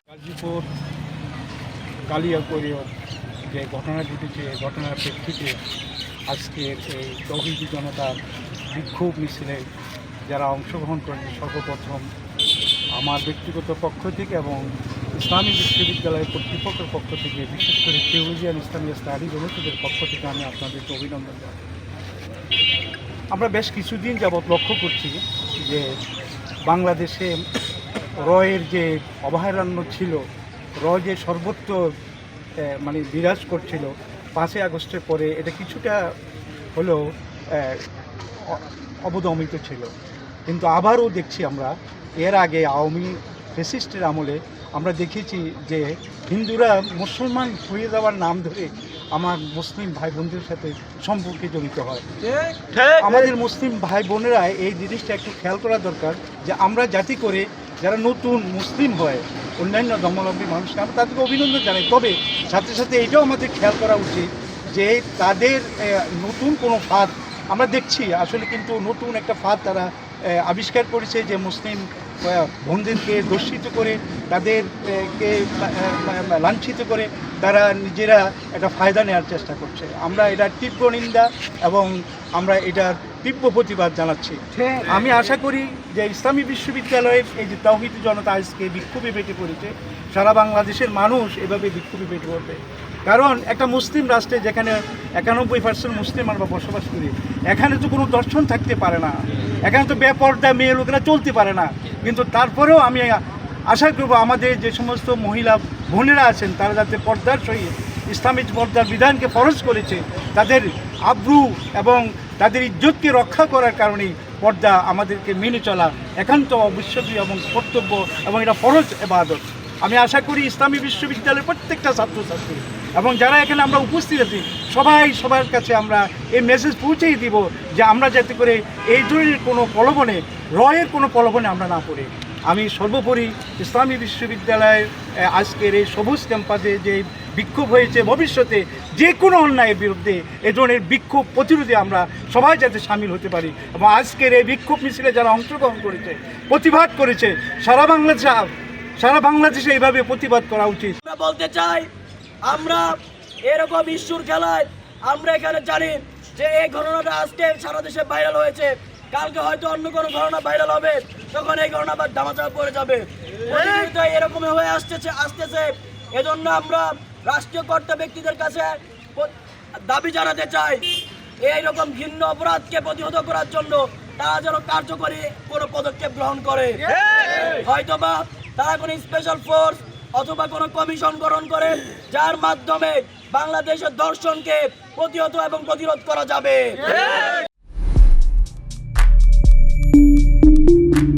গাজীপুর কালিয়াকৈরে যে ঘটনা ঘটেছে এই ঘটনার প্রেক্ষিতে আজকের এই তৌহিদি জনতার বিক্ষোভ মিছিলে যারা অংশগ্রহণ করেছে সর্বপ্রথম আমার ব্যক্তিগত পক্ষ থেকে এবং ইসলামী বিশ্ববিদ্যালয়ের কর্তৃপক্ষের পক্ষ থেকে, বিশেষ করে থিওলজিয়ান ইসলামী স্টাডি জমিয়তের পক্ষ থেকে আমি আপনাদেরকে অভিনন্দন জানাই। আমরা বেশ কিছুদিন যাবৎ লক্ষ্য করছি যে বাংলাদেশে রয়ের যে অভয়ারণ্য ছিল, র যে সর্বত্র বিরাজ করছিল 5ই আগস্টের পরে এটা কিছুটা হলেও অবদমিত ছিল। কিন্তু আবারও দেখছি আমরা এর আগে আওয়ামী ফ্যাসিস্টের আমলে আমরা দেখেছি যে হিন্দুরা মুসলমান হয়ে যাওয়ার নাম ধরে আমার মুসলিম ভাই বোনদের সাথে সম্পর্কে জড়িত হয়। আমাদের মুসলিম ভাই বোনেরা এই জিনিসটা একটু খেয়াল করা দরকার যে আমরা জাতি করে যারা নতুন মুসলিম হয় অন্যান্য ধর্মাবলম্বী মানুষকে আমরা তাদেরকে অভিনন্দন জানাই, তবে সাথে সাথে এটাও আমাদের খেয়াল করা উচিত যে তাদের নতুন কোনো ফাঁদ আমরা দেখছি, আসলে কিন্তু নতুন একটা ফাঁদ তারা আবিষ্কার করেছে যে মুসলিম বোনদেরকে দর্শিত করে তাদেরকে লাঞ্ছিত করে তারা নিজেরা একটা ফায়দা নেওয়ার চেষ্টা করছে। আমরা এটার তীব্র নিন্দা এবং আমরা এটার তীব্র প্রতিবাদ জানাচ্ছি। আমি আশা করি যে ইসলামী বিশ্ববিদ্যালয়ের এই যে তাওহীদি জনতা আজকে বিক্ষোভে ফেটে পড়েছে, সারা বাংলাদেশের মানুষ এভাবে বিক্ষোভে ফেটে পড়বে। কারণ একটা মুসলিম রাষ্ট্রে যেখানে 91% মুসলিম আমরা বসবাস করি, এখানে তো কোনো দর্শন থাকতে পারে না, এখানে তো বেপর্দা মেয়ে লোকেরা চলতে পারে না। কিন্তু তারপরেও আমি আশা করব আমাদের যে সমস্ত মহিলা বোনেরা আছেন তারা যাতে পর্দার সহিত ইসলামিক পর্দার বিধানকে ফরজ করেছে, তাদের আব্রু এবং তাদের ইজ্জতকে রক্ষা করার কারণেই পর্দা আমাদেরকে মেনে চলা একান্ত অবিশ্বাসী এবং কর্তব্য এবং এটা ফরজ ইবাদত। আমি আশা করি ইসলামী বিশ্ববিদ্যালয়ের প্রত্যেকটা ছাত্রছাত্রী এবং যারা এখানে আমরা উপস্থিত আছি সবার কাছে আমরা এই মেসেজ পৌঁছেই দিব যে আমরা যাতে করে এই ধরনের কোনো প্রলোভনে রয়ের কোনো প্রলোভনে আমরা না পড়ি। আমি সর্বোপরি ইসলামী বিশ্ববিদ্যালয়ের আজকের এই সবুজ ক্যাম্পাসে যে বিক্ষোভ হয়েছে, ভবিষ্যতে যে কোনো অন্যায়ের বিরুদ্ধে এ ধরনের বিক্ষোভ প্রতিরোধে আমরা সবাই যাতে সামিল হতে পারি এবং আজকের এই বিক্ষোভ মিছিলে যারা অংশগ্রহণ করেছে, প্রতিবাদ করেছে, সারা বাংলাদেশে এইভাবে প্রতিবাদ করা উচিত। আমরা বলতে চাই, আমরা এরকম ইস্যুর খেলায় আমরা এখানে জানি যে এই ঘটনাটা আজকে সারা দেশে ভাইরাল হয়েছে, কালকে হয়তো অন্য কোনো ঘটনা ভাইরাল হবে, তখন এই ঘটনা আবার ধামাচাপা পড়ে যাবে। এরকম হয়ে আসতেছে। এজন্য আমরা রাষ্ট্রীয় কর্তা ব্যক্তিদের কাছে দাবি জানাতে চাই, এইরকম ঘৃণ্য অপরাধকে প্রতিহত করার জন্য তারা যেন কার্যকরী কোনো পদক্ষেপ গ্রহণ করে। হয়তোবা তারা কোনো স্পেশাল ফোর্স অথবা কোনো কমিশন গঠন করে যার মাধ্যমে বাংলাদেশের দর্শনকে প্রতিহত এবং প্রতিরোধ করা যাবে।